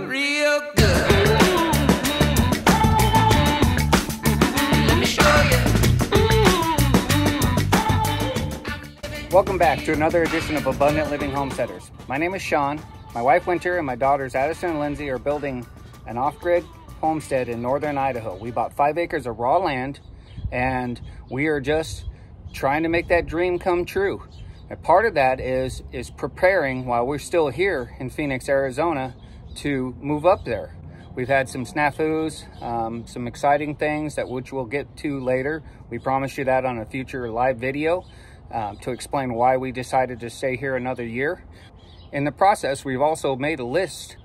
real good. Let me show you. Welcome back to another edition of Abundant Living Homesteaders. My name is Shonn. My wife Winter and my daughters Addison and Lindsay are building an off-grid homestead in northern Idaho. We bought 5 acres of raw land and we are just trying to make that dream come true. And part of that is preparing while we're still here in Phoenix, Arizona, to move up there. We've had some snafus, some exciting things which we'll get to later. We promise you that on a future live video to explain why we decided to stay here another year. In the process, we've also made a list.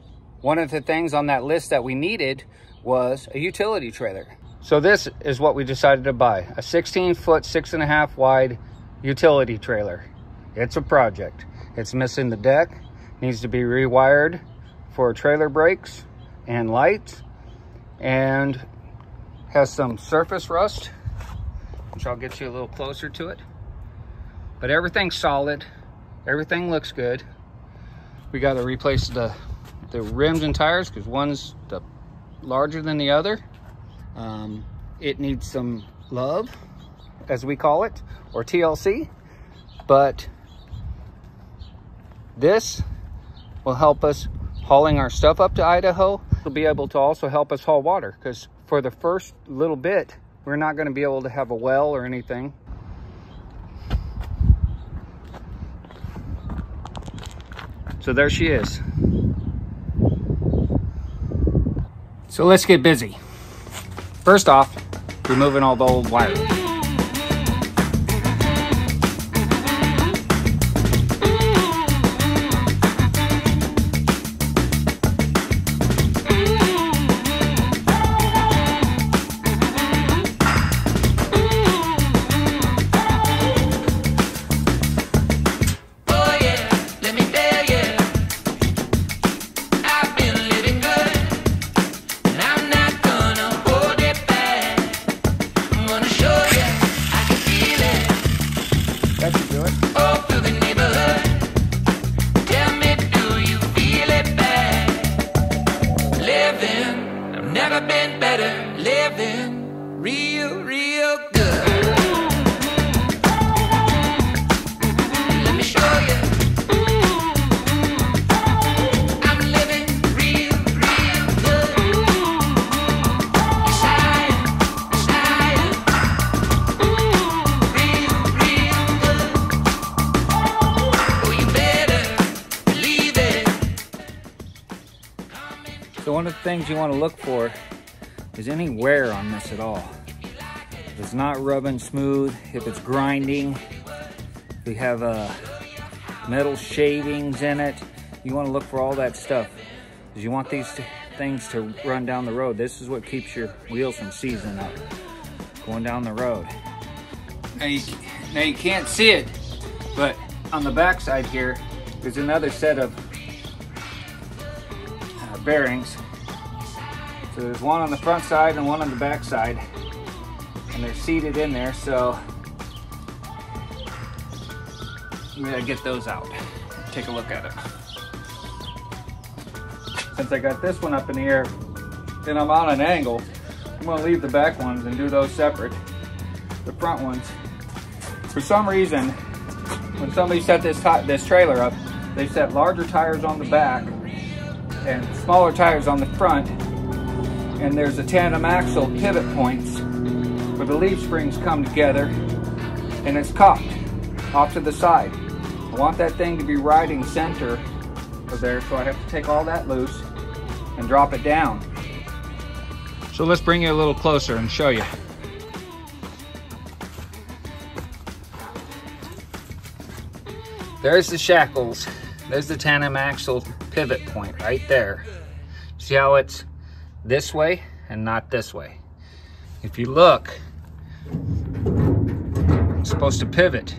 One of the things on that list that we needed was a utility trailer. So this is what we decided to buy, a 16-foot, 6.5 wide utility trailer. It's a project. It's missing the deck, needs to be rewired for trailer brakes and lights, and has some surface rust, which I'll get you a little closer to it. But everything's solid, everything looks good. We got to replace the rims and tires because one's larger than the other. It needs some love, as we call it, or TLC, but this will help us hauling our stuff up to Idaho. It'll be able to also help us haul water because for the first little bit, we're not going to be able to have a well or anything. So there she is. So let's get busy. First off, removing all the old wire. Never been better, living real good. Let me show you. I'm living real good. Yes, I am. Real good. Oh, you better believe it. So one of the things you want to look for is any wear on this at all. If it's not rubbing smooth, if it's grinding, if we have metal shavings in it, you want to look for all that stuff because you want these things to run down the road. This is what keeps your wheels from seizing up going down the road. Now you can't see it, but on the back side here there's another set of bearings. So there's one on the front side and one on the back side, and they're seated in there, so we gotta get those out. Take a look at it. Since I got this one up in the air and I'm on an angle, I'm gonna leave the back ones and do those separate. The front ones, for some reason, when somebody set this trailer up, they set larger tires on the back and smaller tires on the front, and there's a tandem axle pivot points where the leaf springs come together, and it's cocked off to the side. I want that thing to be riding center of there, so I have to take all that loose and drop it down. So let's bring you a little closer and show you. There's the shackles. There's the tandem axle pivot point right there. See how it's this way and not this way? If you look, it's supposed to pivot.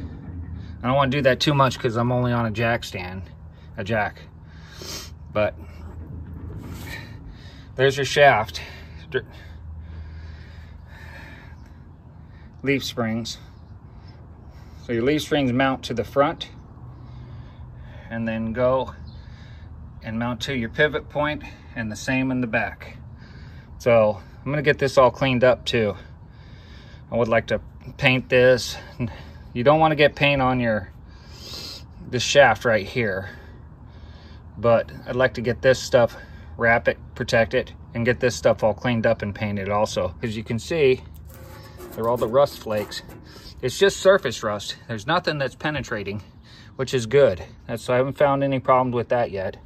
I don't want to do that too much because I'm only on a jack. But there's your shaft. Leaf springs. So your leaf springs mount to the front and then go and mount to your pivot point, and the same in the back. So I'm gonna get this all cleaned up too. I would like to paint this. You don't want to get paint on this shaft right here, but I'd like to get this stuff, wrap it, protect it, and get this stuff all cleaned up and painted also. As you can see, there are all the rust flakes. It's just surface rust. There's nothing that's penetrating, which is good. So I haven't found any problems with that yet.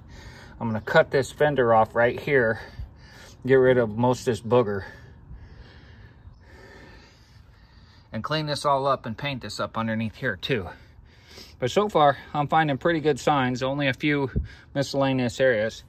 I'm gonna cut this fender off right here, get rid of most of this booger, and clean this all up and paint this up underneath here too. But so far, I'm finding pretty good signs, only a few miscellaneous areas.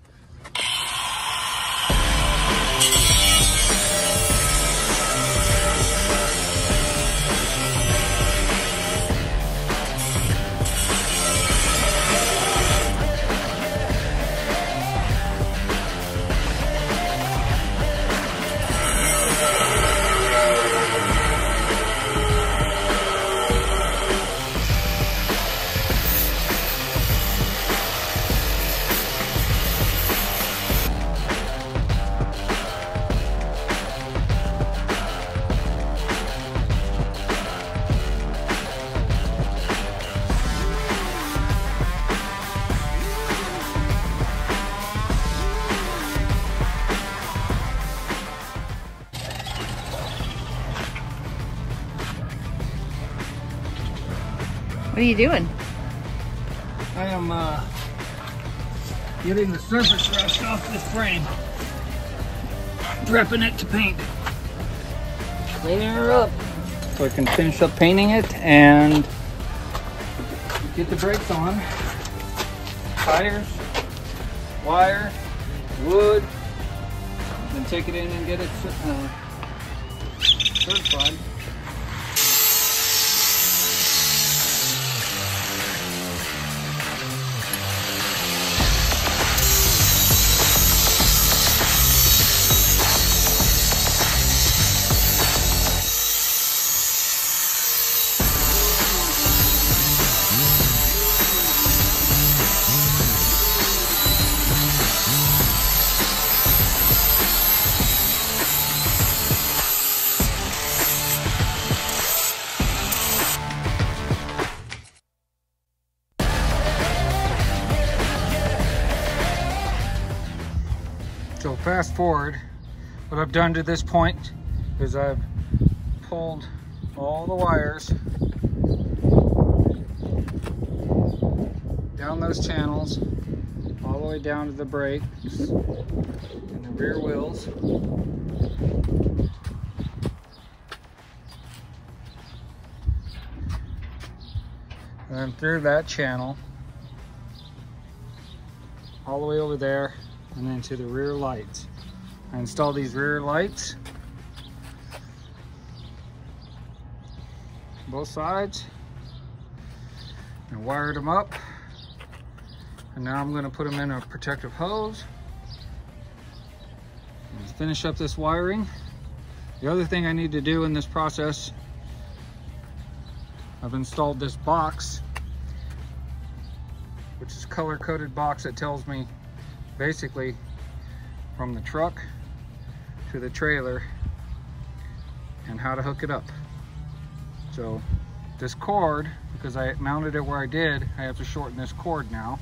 What are you doing? I am getting the surface rust off this frame, prepping it to paint, cleaning her up so I can finish up painting it and get the brakes on. Tires, wire, wood, then take it in and get it certified. So fast forward, what I've done to this point is I've pulled all the wires down those channels, all the way down to the brakes and the rear wheels. And then through that channel, all the way over there, and then to the rear lights. I installed these rear lights, both sides, and wired them up. And now I'm going to put them in a protective hose and finish up this wiring. The other thing I need to do in this process, I've installed this box, which is a color-coded box that tells me basically from the truck to the trailer and how to hook it up. So this cord, because I mounted it where I did, I have to shorten this cord now.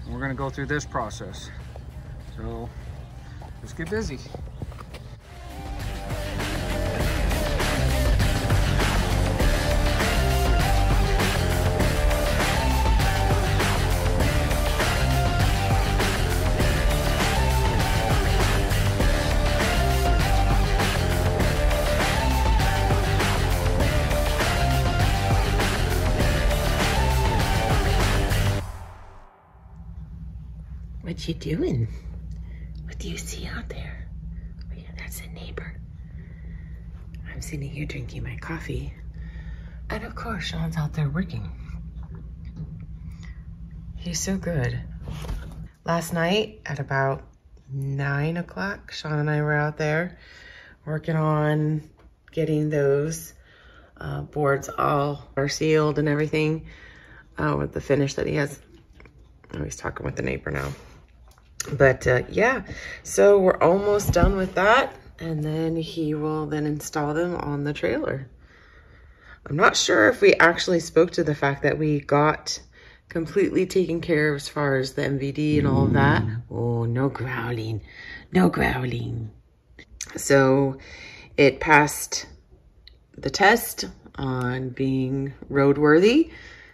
And we're gonna go through this process. So let's get busy. What you doing? What do you see out there? Oh yeah, that's a neighbor. I'm sitting here drinking my coffee. And of course, Sean's out there working. He's so good. Last night at about 9 o'clock, Sean and I were out there working on getting those boards all sealed and everything with the finish that he has. Oh, he's talking with the neighbor now. But yeah, so we're almost done with that. And then he will then install them on the trailer. I'm not sure if we actually spoke to the fact that we got completely taken care of as far as the MVD and all of that. Oh, no growling, no growling. So it passed the test on being roadworthy.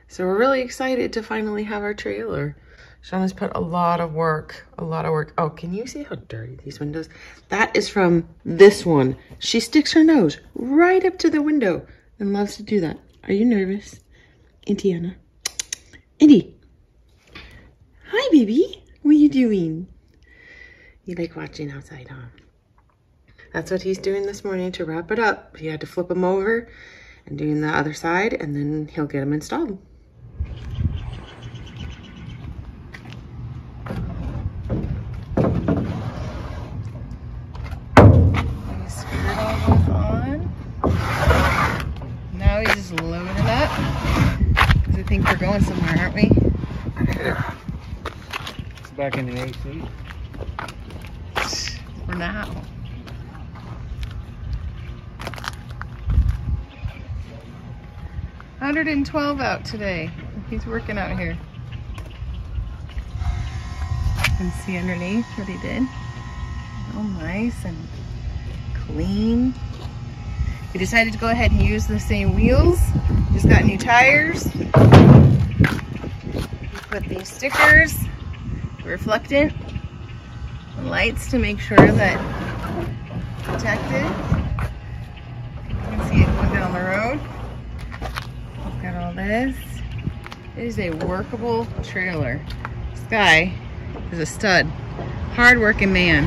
So we're really excited to finally have our trailer. Shonn has put a lot of work. Oh, can you see how dirty these windows? That is from this one. She sticks her nose right up to the window and loves to do that. Are you nervous? Auntie Anna. Indy. Hi, baby. What are you doing? You like watching outside, huh? That's what he's doing this morning to wrap it up. He had to flip them over and doing the other side, and then he'll get them installed. Now he's just loading it up. Because I think we're going somewhere, aren't we? Yeah. It's back in the AC. For now. $112 out today. He's working out here. You can see underneath what he did. Oh, nice and clean. We decided to go ahead and use the same wheels. Just got new tires. We put these stickers, reflectant, lights to make sure that it's protected. You can see it going down the road. We've got all this. It is a workable trailer. This guy is a stud. Hard-working man.